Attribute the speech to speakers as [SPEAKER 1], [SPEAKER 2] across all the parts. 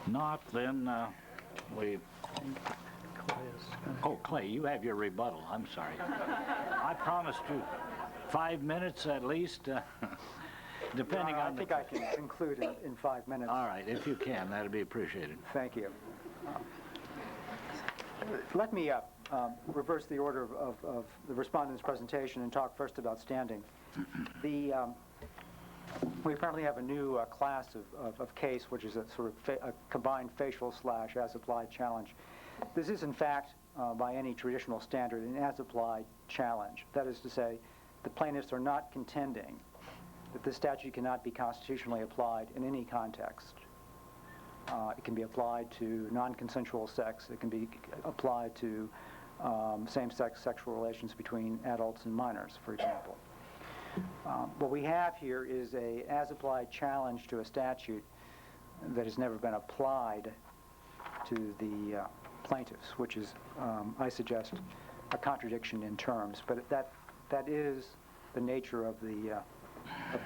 [SPEAKER 1] Not, then we... Oh, Clay, you have your rebuttal. I'm sorry. I promised you 5 minutes at least, depending on
[SPEAKER 2] I think I can conclude in 5 minutes.
[SPEAKER 1] All right, if you can, that'd be appreciated.
[SPEAKER 2] Thank you. Let me reverse the order of the respondent's presentation and talk first about standing. We apparently have a new class of case, which is a sort of a combined facial / as-applied challenge. This is, in fact, by any traditional standard, an as-applied challenge. That is to say, the plaintiffs are not contending that this statute cannot be constitutionally applied in any context. It can be applied to non-consensual sex. It can be applied to same-sex sexual relations between adults and minors, for example. What we have here is a as-applied challenge to a statute that has never been applied to the plaintiffs, which is, I suggest, a contradiction in terms. But that is the nature of the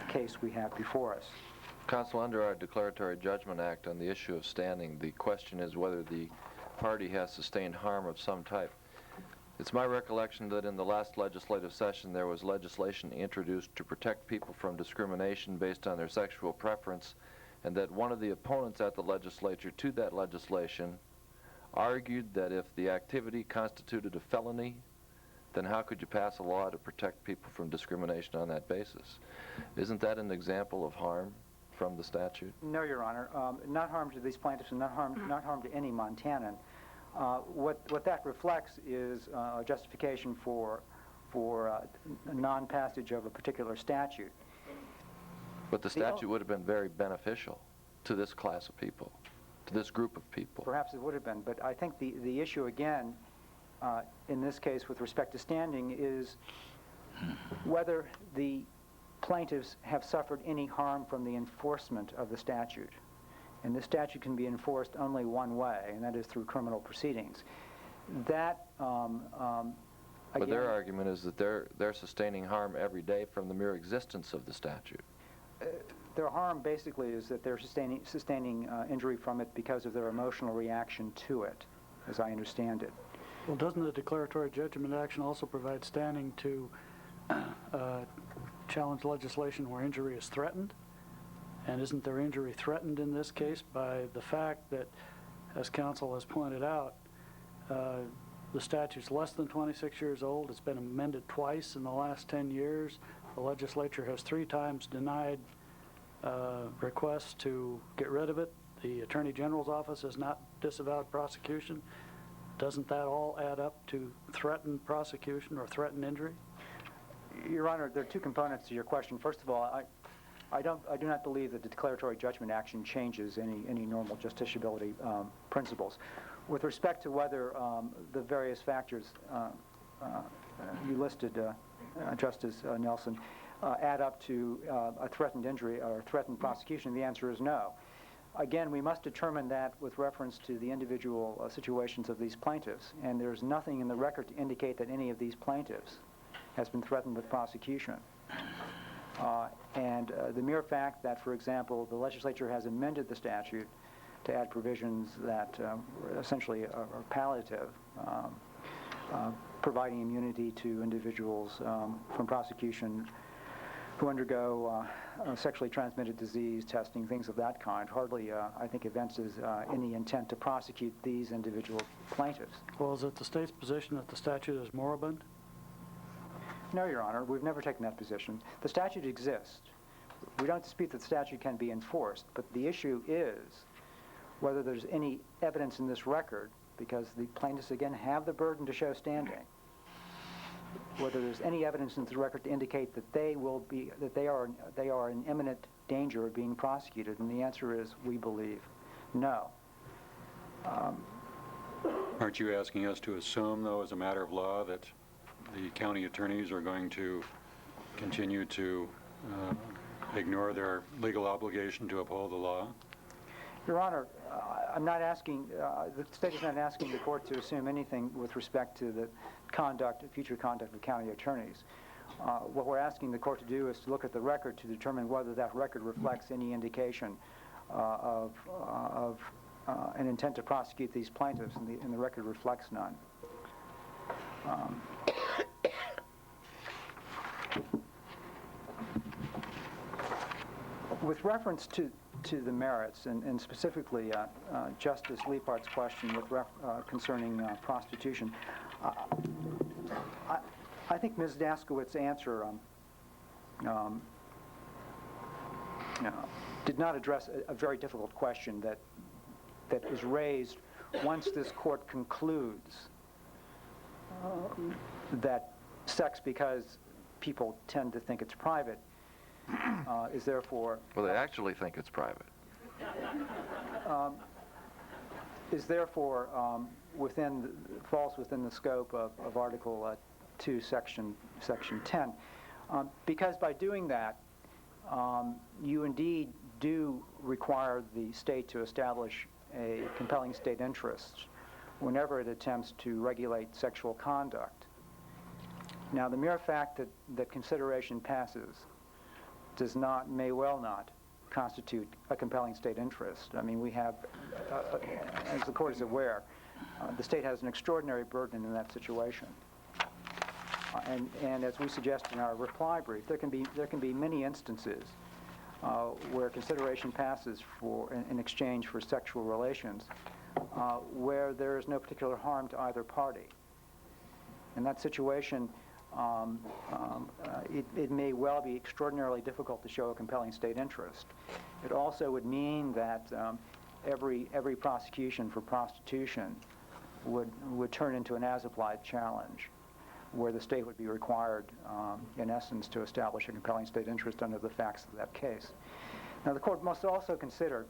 [SPEAKER 2] case we have before us.
[SPEAKER 3] Counsel, under our Declaratory Judgment Act on the issue of standing, the question is whether the party has sustained harm of some type. It's my recollection that in the last legislative session there was legislation introduced to protect people from discrimination based on their sexual preference, and that one of the opponents at the legislature to that legislation argued that if the activity constituted a felony, then how could you pass a law to protect people from discrimination on that basis? Isn't that an example of harm from the statute?
[SPEAKER 2] No, Your Honor. Not harm to these plaintiffs and not harm to any Montanan. What that reflects is a justification for non-passage of a particular statute.
[SPEAKER 3] But the statute would have been very beneficial to this class of people, to this group of people.
[SPEAKER 2] Perhaps it would have been, but I think the issue again, in this case with respect to standing, is whether the plaintiffs have suffered any harm from the enforcement of the statute. And the statute can be enforced only one way, and that is through criminal proceedings. That,
[SPEAKER 3] but their argument is that they're sustaining harm every day from the mere existence of the statute.
[SPEAKER 2] Their harm basically is that they're sustaining injury from it because of their emotional reaction to it, as I understand it.
[SPEAKER 4] Well, doesn't the declaratory judgment action also provide standing to challenge legislation where injury is threatened? And isn't their injury threatened in this case by the fact that, as counsel has pointed out, the statute's less than 26 years old. It's been amended twice in the last 10 years. The legislature has 3 times denied requests to get rid of it. The Attorney General's office has not disavowed prosecution. Doesn't that all add up to threatened prosecution or threatened injury?
[SPEAKER 2] Your Honor, there are 2 components to your question. First of all, I do not believe that the declaratory judgment action changes any normal justiciability principles. With respect to whether the various factors you listed, Justice Nelson, add up to a threatened injury or threatened prosecution, the answer is no. Again, we must determine that with reference to the individual situations of these plaintiffs, and there's nothing in the record to indicate that any of these plaintiffs has been threatened with prosecution. And the mere fact that, for example, the legislature has amended the statute to add provisions that essentially are palliative, providing immunity to individuals from prosecution who undergo sexually transmitted disease testing, things of that kind, hardly, I think, evinces any intent to prosecute these individual plaintiffs.
[SPEAKER 4] Well, is it the state's position that the statute is moribund?
[SPEAKER 2] No, Your Honor, we've never taken that position. The statute exists. We don't dispute that the statute can be enforced, but the issue is whether there's any evidence in this record, because the plaintiffs, again, have the burden to show standing, whether there's any evidence in this record to indicate that they are in imminent danger of being prosecuted, and the answer is, we believe, no.
[SPEAKER 5] Aren't you asking us to assume, though, as a matter of law, that the county attorneys are going to continue to ignore their legal obligation to uphold the law?
[SPEAKER 2] Your Honor, I'm not asking, the state is not asking the court to assume anything with respect to the future conduct of county attorneys. What we're asking the court to do is to look at the record to determine whether that record reflects any indication of an intent to prosecute these plaintiffs, and the record reflects none. With reference to the merits, and specifically Justice Leapart's question concerning prostitution, I think Ms. Daskowitz's answer did not address a very difficult question that is raised once this court concludes that sex, because people tend to think it's private, is therefore...
[SPEAKER 3] Well, they actually think it's private.
[SPEAKER 2] Is therefore falls within the scope of Article 2, Section 10. Because by doing that, you indeed do require the state to establish a compelling state interest whenever it attempts to regulate sexual conduct. Now, the mere fact that consideration passes may well not constitute a compelling state interest. I mean, we have, as the court is aware, the state has an extraordinary burden in that situation. And as we suggest in our reply brief, there can be many instances where consideration passes in exchange for sexual relations, where there is no particular harm to either party. In that situation, it may well be extraordinarily difficult to show a compelling state interest. It also would mean that every prosecution for prostitution would turn into an as-applied challenge, where the state would be required, in essence, to establish a compelling state interest under the facts of that case. Now, the court must also consider,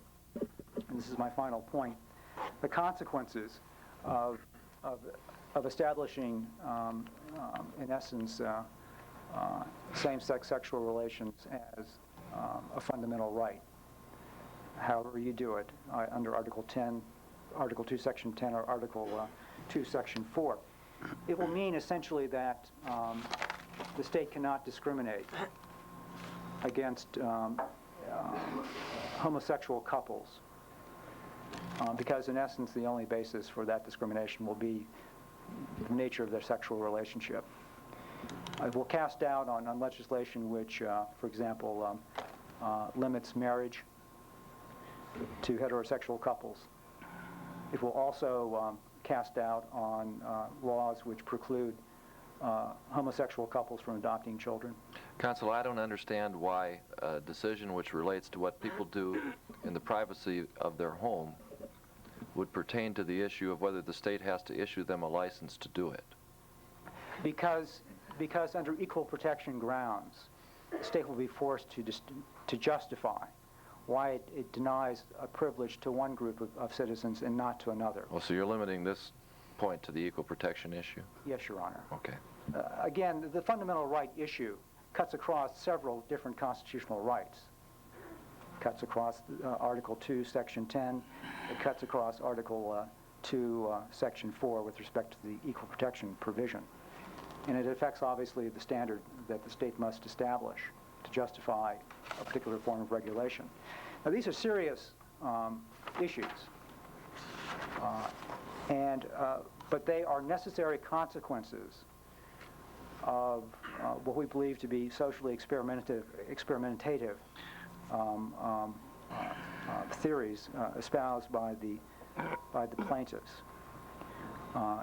[SPEAKER 2] and this is my final point, the consequences of establishing, in essence, same-sex sexual relations as a fundamental right. However you do it, under Article 2, Section 10, or Article 2, Section 4. It will mean essentially that the state cannot discriminate against homosexual couples, because in essence the only basis for that discrimination will be the nature of their sexual relationship. It will cast doubt on legislation which, for example, limits marriage to heterosexual couples. It will also cast doubt on laws which preclude homosexual couples from adopting children.
[SPEAKER 3] Counsel, I don't understand why a decision which relates to what people do in the privacy of their home would pertain to the issue of whether the state has to issue them a license to do it.
[SPEAKER 2] Because under equal protection grounds, the state will be forced to justify why it denies a privilege to one group of citizens and not to another.
[SPEAKER 3] Well, so you're limiting this point to the equal protection issue?
[SPEAKER 2] Yes, Your Honor.
[SPEAKER 3] Okay.
[SPEAKER 2] Again, the fundamental right issue cuts across several different constitutional rights. It cuts across Article 2, Section 10. It cuts across Article 2, Section 4 with respect to the equal protection provision. And it affects, obviously, the standard that the state must establish to justify a particular form of regulation. Now, these are serious issues, but they are necessary consequences of what we believe to be socially experimentative theories espoused by the plaintiffs.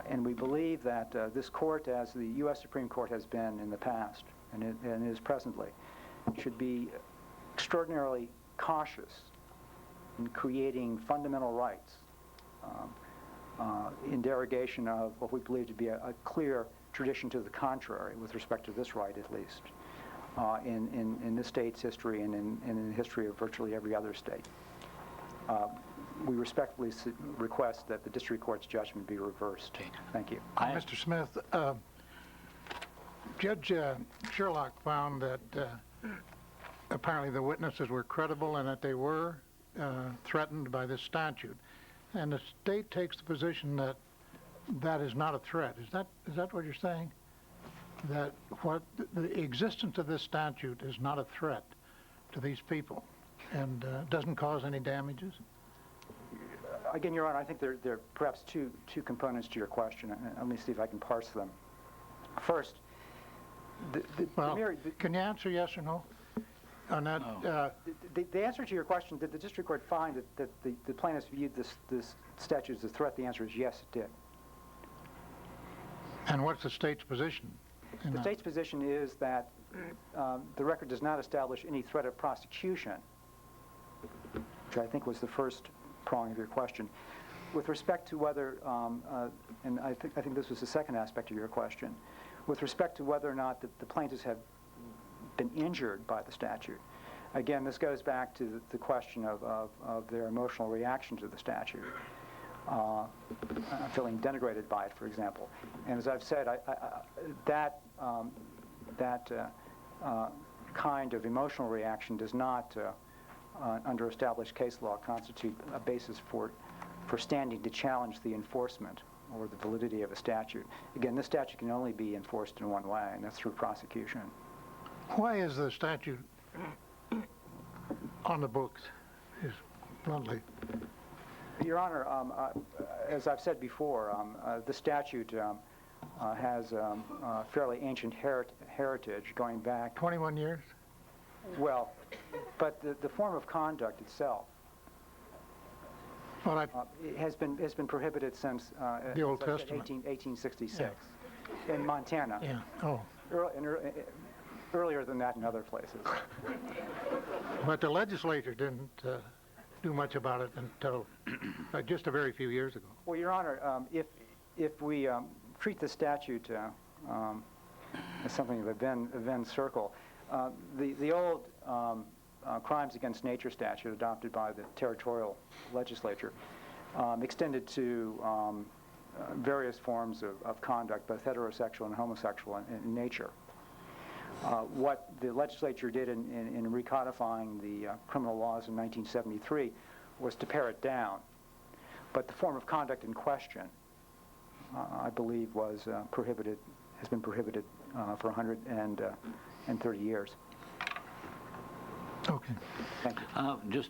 [SPEAKER 2] And we believe that this court, as the U.S. Supreme Court has been in the past and is presently, should be extraordinarily cautious in creating fundamental rights in derogation of what we believe to be a clear tradition to the contrary with respect to this right, at least, in this state's history and in the history of virtually every other state. We respectfully request that the district court's judgment be reversed. Thank you.
[SPEAKER 6] Mr. Smith, Judge Sherlock found that apparently the witnesses were credible and that they were threatened by this statute. And the state takes the position that that is not a threat. Is that what you're saying? That the existence of this statute is not a threat to these people and doesn't cause any damages?
[SPEAKER 2] Again, Your Honor, I think there are perhaps two components to your question. Let me see if I can parse them. First,
[SPEAKER 6] Well, can you answer yes or no on that?
[SPEAKER 1] No.
[SPEAKER 2] the answer to your question, did the district court find that the plaintiffs viewed this statute as a threat? The answer is yes, it did.
[SPEAKER 6] And what's the state's position in
[SPEAKER 2] The
[SPEAKER 6] that?
[SPEAKER 2] state's position is that the record does not establish any threat of prosecution, which I think was the first prong of your question. With respect to whether, and I think this was the second aspect of your question, with respect to whether or not the plaintiffs have been injured by the statute, again, this goes back to the question of their emotional reaction to the statute, feeling denigrated by it, for example. And as I've said, that kind of emotional reaction does not, under established case law, constitute a basis for standing to challenge the enforcement or the validity of a statute. Again, this statute can only be enforced in one way, and that's through prosecution.
[SPEAKER 6] Why is the statute on the books, is bluntly?
[SPEAKER 2] Your Honor, as I've said before, the statute has fairly ancient heritage going back,
[SPEAKER 6] 21 years?
[SPEAKER 2] well, but the form of conduct itself
[SPEAKER 6] Well,
[SPEAKER 2] has been prohibited since
[SPEAKER 6] The Old
[SPEAKER 2] as I said,
[SPEAKER 6] Testament.
[SPEAKER 2] 1866 in Montana.
[SPEAKER 6] yeah, oh.
[SPEAKER 2] Earlier than that in other places.
[SPEAKER 6] But the legislature didn't do much about it until just a very few years ago.
[SPEAKER 2] Well, Your Honor, if we treat the statute as something of a Venn circle, the old crimes against nature statute adopted by the territorial legislature extended to various forms of conduct, both heterosexual and homosexual in nature. What the legislature did in recodifying the criminal laws in 1973 was to pare it down. But the form of conduct in question, I believe, was prohibited, has been prohibited for 130 years.
[SPEAKER 6] Okay.
[SPEAKER 2] Thank you.
[SPEAKER 1] Did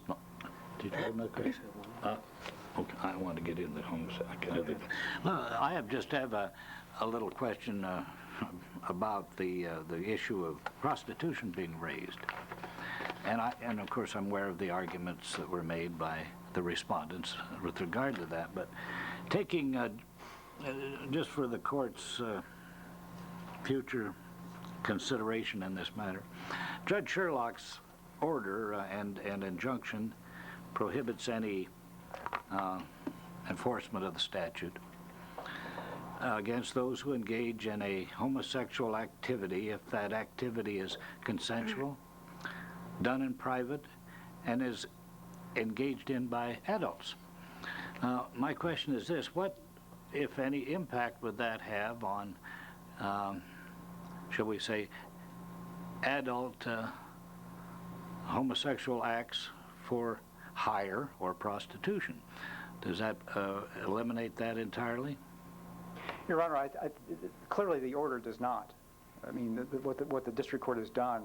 [SPEAKER 1] you have another question? Okay, I want to get into homosexuality. I just have a little question about the issue of prostitution being raised. And of course I'm aware of the arguments that were made by the respondents with regard to that, but taking, just for the court's future consideration in this matter, Judge Sherlock's order and injunction prohibits any enforcement of the statute against those who engage in a homosexual activity if that activity is consensual, done in private, and is engaged in by adults. My question is this: what, if any, impact would that have on, shall we say, adult homosexual acts for hire or prostitution? Does that eliminate that entirely?
[SPEAKER 2] Your Honor, clearly the order does not. I mean, what the district court has done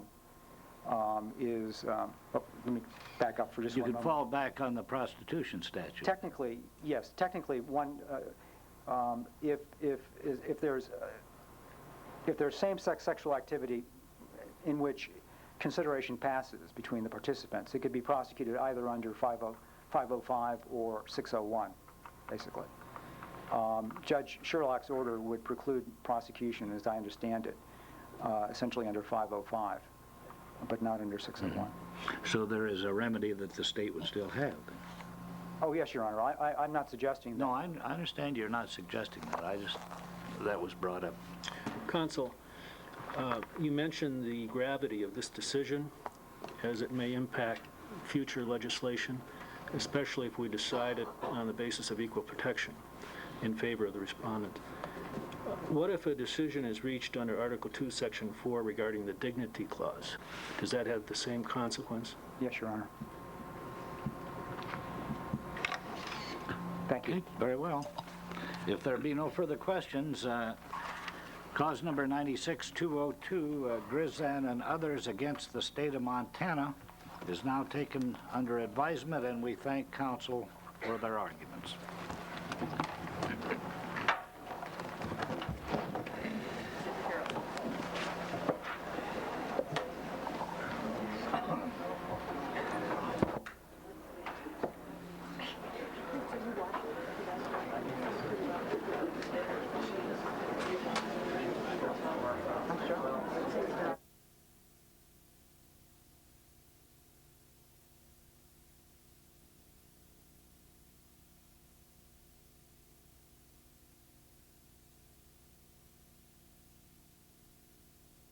[SPEAKER 2] is, let me back up for just
[SPEAKER 1] You
[SPEAKER 2] one
[SPEAKER 1] could
[SPEAKER 2] moment.
[SPEAKER 1] fall back on the prostitution statute.
[SPEAKER 2] Technically, yes. Technically, one, if there's same-sex sexual activity in which consideration passes between the participants, it could be prosecuted either under 505 or 601, basically. Judge Sherlock's order would preclude prosecution, as I understand it, essentially under 505, but not under 601.
[SPEAKER 1] So there is a remedy that the state would still have.
[SPEAKER 2] Oh, yes, Your Honor. I'm not suggesting that.
[SPEAKER 1] No, I understand you're not suggesting that. That was brought up.
[SPEAKER 7] Counsel, you mentioned the gravity of this decision as it may impact future legislation, especially if we decide it on the basis of equal protection in favor of the respondent. What if a decision is reached under Article 2, Section 4 regarding the dignity clause? Does that have the same consequence?
[SPEAKER 2] Yes, Your Honor. Thank you.
[SPEAKER 1] Okay, very well. If there be no further questions, cause number 96202, Gryzcan and others against the state of Montana, is now taken under advisement, and we thank counsel for their arguments.